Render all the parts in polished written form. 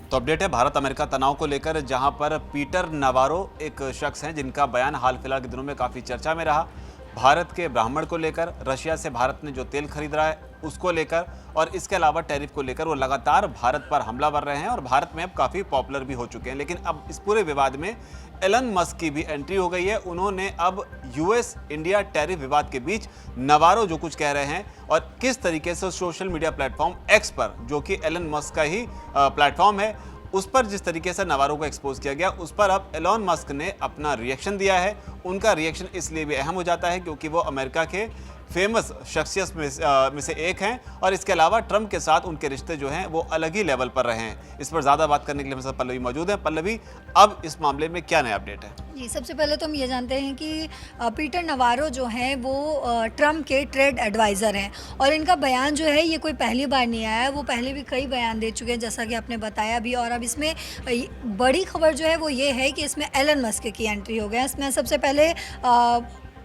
तो अपडेट है भारत अमेरिका तनाव को लेकर, जहां पर पीटर नवारो एक शख्स हैं जिनका बयान हाल फिलहाल के दिनों में काफ़ी चर्चा में रहा। भारत के ब्राह्मण को लेकर, रशिया से भारत ने जो तेल खरीद रहा है उसको लेकर और इसके अलावा टैरिफ को लेकर वो लगातार भारत पर हमलावर रहे हैं और भारत में अब काफ़ी पॉपुलर भी हो चुके हैं। लेकिन अब इस पूरे विवाद में एलन मस्क की भी एंट्री हो गई है। उन्होंने अब यूएस इंडिया टैरिफ विवाद के बीच नवारो जो कुछ कह रहे हैं और किस तरीके से सोशल मीडिया प्लेटफॉर्म एक्स पर, जो कि एलन मस्क का ही प्लेटफॉर्म है, उस पर जिस तरीके से नवारो को एक्सपोज किया गया, उस पर अब एलन मस्क ने अपना रिएक्शन दिया है। उनका रिएक्शन इसलिए भी अहम हो जाता है क्योंकि वो अमेरिका के फेमस शख्सियत में से एक हैं और इसके अलावा ट्रंप के साथ उनके रिश्ते जो हैं वो अलग ही लेवल पर रहे हैं। इस पर ज़्यादा बात करने के लिए हमारे साथ पल्लवी मौजूद है। पल्लवी, अब इस मामले में क्या नया अपडेट है? जी, सबसे पहले तो हम ये जानते हैं कि पीटर नवारो जो हैं वो ट्रंप के ट्रेड एडवाइज़र हैं और इनका बयान जो है ये कोई पहली बार नहीं आया है, वो पहले भी कई बयान दे चुके हैं जैसा कि आपने बताया भी। और अब इसमें बड़ी खबर जो है वो ये है कि इसमें एलन मस्क की एंट्री हो गया। इसमें सबसे पहले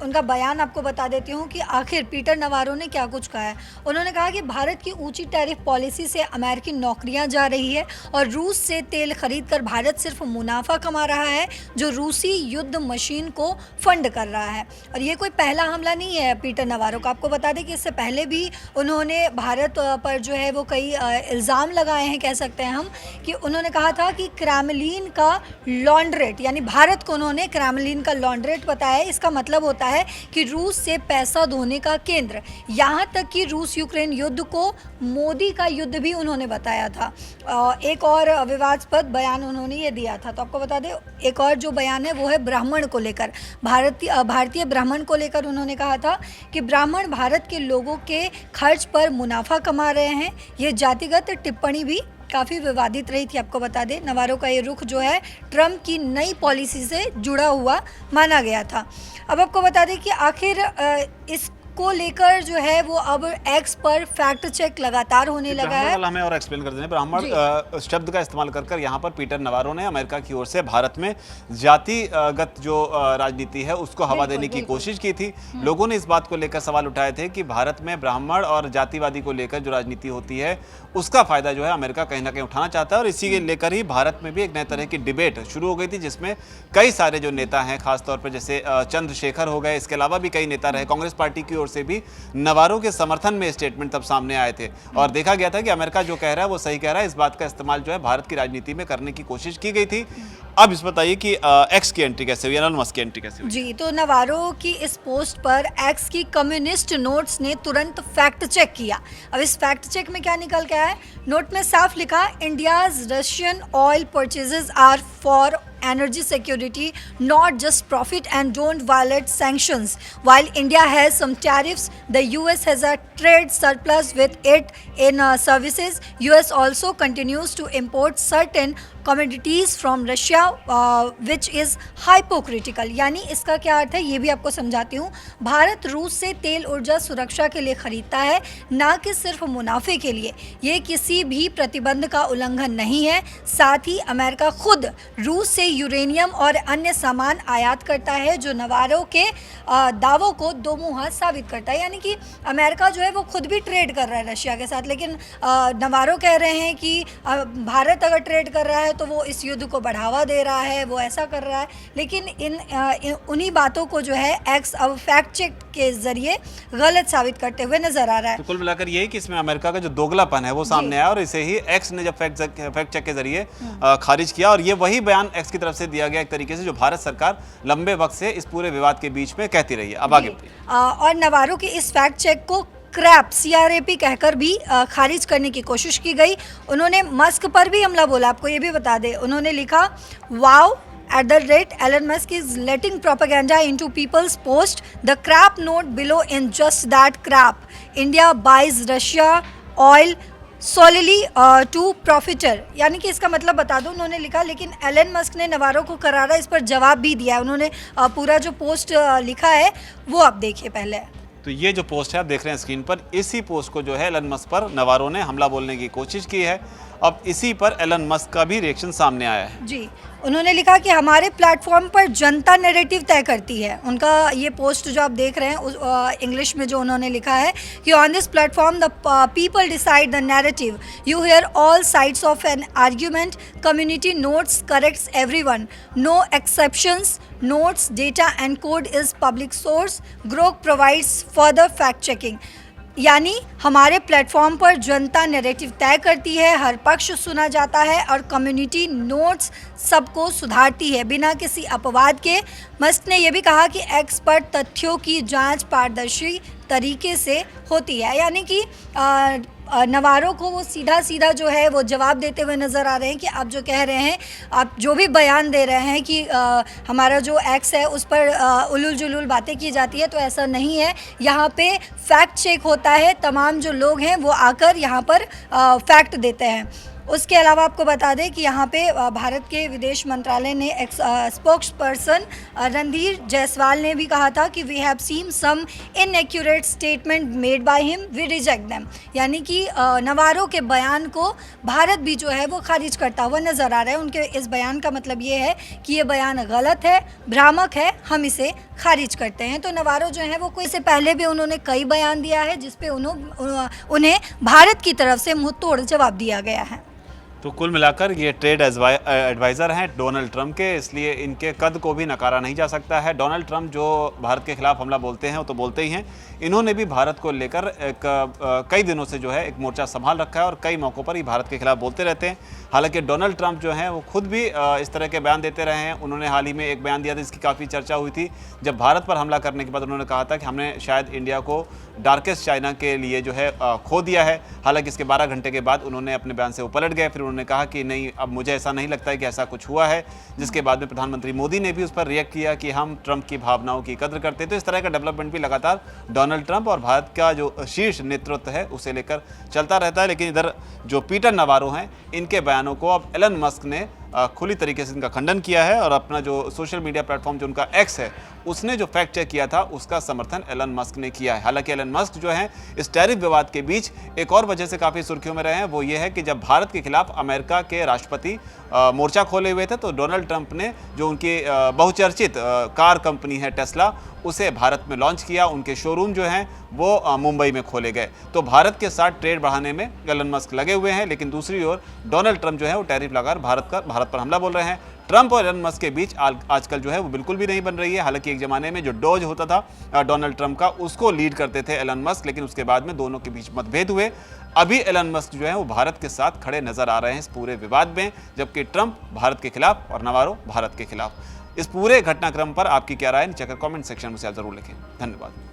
उनका बयान आपको बता देती हूँ कि आखिर पीटर नवारो ने क्या कुछ कहा है। उन्होंने कहा कि भारत की ऊंची टैरिफ पॉलिसी से अमेरिकी नौकरियां जा रही है और रूस से तेल खरीदकर भारत सिर्फ मुनाफा कमा रहा है जो रूसी युद्ध मशीन को फंड कर रहा है। और ये कोई पहला हमला नहीं है पीटर नवारो का। आपको बता दें कि इससे पहले भी उन्होंने भारत पर जो है वो कई इल्ज़ाम लगाए हैं, कह सकते हैं हम, कि उन्होंने कहा था कि क्रेमलिन का लॉन्ड्रेट, यानी भारत को उन्होंने क्रेमलिन का लॉन्ड्रेट बताया है। इसका मतलब होता है कि रूस से पैसा धोने का केंद्र। यहां तक कि रूस यूक्रेन युद्ध को मोदी का युद्ध भी उन्होंने बताया था। एक और विवादास्पद बयान उन्होंने ये दिया था। तो आपको बता दें एक और जो बयान है वो है ब्राह्मण को लेकर, भारतीय ब्राह्मण को लेकर उन्होंने कहा था कि ब्राह्मण भारत के लोगों के खर्च पर मुनाफा कमा रहे हैं। ये जातिगत टिप्पणी भी काफ़ी विवादित रही थी। आपको बता दें नवारो का ये रुख जो है ट्रंप की नई पॉलिसी से जुड़ा हुआ माना गया था। अब आपको बता दें कि आखिर इसको लेकर जो है वो अब एक्स पर फैक्ट चेक लगातार होने लगा है। हमें और एक्सप्लेन कर दें। ब्राह्मण शब्द का इस्तेमाल कर यहाँ पर पीटर नवारो ने अमेरिका की ओर से भारत में जातिगत जो राजनीति है उसको हवा देने की कोशिश की थी। लोगों ने इस बात को लेकर सवाल उठाए थे कि भारत में ब्राह्मण और जातिवादी को लेकर जो राजनीति होती है उसका फायदा जो है अमेरिका कहीं ना कहीं उठाना चाहता है और इसी के लेकर ही भारत में भी एक नए तरह की डिबेट शुरू हो गई थी, जिसमें कई सारे जो नेता हैं, खासतौर पर जैसे चंद्रशेखर हो गए, इसके अलावा भी कई नेता रहे, कांग्रेस पार्टी की ओर से भी नवारो के समर्थन में स्टेटमेंट तब सामने आए थे और देखा गया था कि अमेरिका जो कह रहा है वो सही कह रहा है। इस बात का इस्तेमाल जो है भारत की राजनीति में करने की कोशिश की गई थी। अब इस बताइए कि एक्स की एंट्री कैसे हुई, एलन मस्क की एंट्री कैसे हुई? जी, तो नवारो की इस पोस्ट पर एक्स की कम्युनिस्ट नोट्स ने तुरंत फैक्ट चेक किया। अब इस फैक्ट चेक में क्या निकल के आया है? नोट में साफ लिखा, India's Russian oil purchases are for energy security, not just profit, and don't violate sanctions. While India has some tariffs, the US has a trade surplus with it in services. US also continues to import certain commodities from Russia, which is hypocritical. यानी इसका क्या अर्थ है ये भी आपको समझाती हूँ। भारत रूस से तेल ऊर्जा सुरक्षा के लिए खरीदता है, ना कि सिर्फ मुनाफे के लिए। ये किसी भी प्रतिबंध का उल्लंघन नहीं है। साथ ही अमेरिका खुद रूस से यूरेनियम और अन्य सामान आयात करता है जो नवारो के दावों को दोमुहा साबित करता है। यानी कि अमेरिका जो है वो खुद भी ट्रेड कर रहा है रशिया के साथ, लेकिन नवारो कह रहे हैं कि भारत अगर ट्रेड कर रहा है तो वो इस युद्ध को बढ़ावा दे रहा है, वो ऐसा कर रहा है। लेकिन उन्हीं बातों को जो है एक्स अब फैक्ट चेक के जरिए गलत साबित करते हुए नजर आ रहा है। तो कुल मिलाकर यही कि इसमें अमेरिका का जो दोगलापन है वो सामने आया और इसे ही एक्स ने जब फैक्ट चेक के जरिए खारिज किया और ये वही बयान एक्स की तरफ से दिया गया एक तरीके से जो भारत सरकार लंबे वक्त से इस पूरे विवाद के बीच में कहती रही है। अब आगे और नवारो के इस फैक्ट चेक को क्रैप CRAP कहकर भी खारिज करने की कोशिश की गई। उन्होंने मस्क पर भी हमला बोला। आपको ये भी बता दें, उन्होंने लिखा, wow @Elon Musk is letting propaganda into people's post. The crap note below in just that crap. India buys Russia oil solely to profiter. यानी कि इसका मतलब बता दूं, उन्होंने लिखा। लेकिन एलन मस्क ने नवारो को करारा इस पर जवाब भी दिया है। उन्होंने पूरा जो पोस्ट लिखा है वो आप देखिए पहले। तो ये जो पोस्ट है आप देख रहे हैं स्क्रीन पर, इसी पोस्ट को जो है एलन मस्क पर नवारो ने हमला बोलने की कोशिश की है अब इसी पर एलन मस्क का भी रिएक्शन सामने आया है। जी, उन्होंने लिखा कि हमारे प्लेटफॉर्म पर जनता नैरेटिव तय करती है। उनका ये पोस्ट जो आप देख रहे हैं इंग्लिश में जो उन्होंने लिखा है कि on this platform the people decide the narrative, you hear all sides of an argument, community notes corrects everyone, no exceptions, notes, data and code is public source, Grok provides further fact checking। यानी हमारे platform पर जनता narrative तय करती है, हर पक्ष सुना जाता है और कम्युनिटी नोट्स सबको सुधारती है बिना किसी अपवाद के। मस्क ने यह भी कहा कि एक्स पर तथ्यों की जांच पारदर्शी तरीके से होती है, यानी कि नवारो को वो सीधा सीधा जो है वो जवाब देते हुए नज़र आ रहे हैं कि आप जो कह रहे हैं, आप जो भी बयान दे रहे हैं कि हमारा जो एक्स है उस पर उलूल जुलूल बातें की जाती है, तो ऐसा नहीं है। यहाँ पे फैक्ट चेक होता है, तमाम जो लोग हैं वो आकर यहाँ पर फैक्ट देते हैं। उसके अलावा आपको बता दें कि यहाँ पे भारत के विदेश मंत्रालय ने स्पोक्स पर्सन रणधीर जायसवाल ने भी कहा था कि we have seen some inaccurate statement made by him, we reject them. यानी कि नवारो के बयान को भारत भी जो है वो खारिज करता हुआ नज़र आ रहा है। उनके इस बयान का मतलब ये है कि ये बयान गलत है, भ्रामक है, हम इसे खारिज करते हैं। तो नवारो जो है वो कोई से पहले भी उन्होंने कई बयान दिया है जिस पे उन्हें भारत की तरफ से मुंह तोड़ जवाब दिया गया है। तो कुल मिलाकर ये ट्रेड एडवाइज़र हैं डोनाल्ड ट्रंप के, इसलिए इनके कद को भी नकारा नहीं जा सकता है। डोनाल्ड ट्रंप जो भारत के खिलाफ हमला बोलते हैं वो तो बोलते ही हैं, इन्होंने भी भारत को लेकर कई दिनों से जो है एक मोर्चा संभाल रखा है और कई मौक़ों पर ही भारत के खिलाफ बोलते रहते हैं। हालांकि डोनाल्ड ट्रंप जो हैं वो खुद भी इस तरह के बयान देते रहे हैं। उन्होंने हाल ही में एक बयान दिया था, इसकी काफ़ी चर्चा हुई थी, जब भारत पर हमला करने के बाद उन्होंने कहा था कि हमने शायद इंडिया को डार्केस्ट चाइना के लिए जो है खो दिया है। हालांकि इसके 12 घंटे के बाद उन्होंने अपने बयान से पलट गए, फिर उन्होंने कहा कि नहीं, अब मुझे ऐसा नहीं लगता है कि ऐसा कुछ हुआ है, जिसके बाद में प्रधानमंत्री मोदी ने भी उस पर रिएक्ट किया कि हम ट्रंप की भावनाओं की कद्र करते हैं। तो इस तरह का डेवलपमेंट भी लगातार डोनाल्ड ट्रंप और भारत का जो शीर्ष नेतृत्व है उसे लेकर चलता रहता है। लेकिन इधर जो पीटर नवारो हैं, इनके बयानों को अब एलन मस्क ने खुली तरीके से इनका खंडन किया है और अपना जो सोशल मीडिया प्लेटफॉर्म जो उनका एक्स है उसने जो फैक्ट चेक किया था उसका समर्थन एलन मस्क ने किया है। हालांकि एलन मस्क जो है इस टैरिफ विवाद के बीच एक और वजह से काफ़ी सुर्खियों में रहे हैं, वो ये है कि जब भारत के खिलाफ अमेरिका के राष्ट्रपति मोर्चा खोले हुए थे तो डोनाल्ड ट्रंप ने जो उनकी बहुचर्चित कार कंपनी है टेस्ला, उसे भारत में लॉन्च किया। उनके शोरूम जो हैं वो मुंबई में खोले गए। तो भारत के साथ ट्रेड बढ़ाने में एलन मस्क लगे हुए हैं, लेकिन दूसरी ओर डोनाल्ड ट्रंप जो है वो टैरिफ लगाकर भारत पर हमला बोल रहे हैं। ट्रंप और एलन मस्क के बीच आजकल जो है वो बिल्कुल भी नहीं बन रही है। हालांकि एक ज़माने में जो डोज होता था डोनाल्ड ट्रंप का, उसको लीड करते थे एलन मस्क, लेकिन उसके बाद में दोनों के बीच मतभेद हुए। अभी एलन मस्क जो है वो भारत के साथ खड़े नजर आ रहे हैं इस पूरे विवाद में, जबकि ट्रंप भारत के खिलाफ और नवारो भारत के खिलाफ। इस पूरे घटनाक्रम पर आपकी क्या राय है, नीचे कमेंट सेक्शन में से आप जरूर लिखें। धन्यवाद।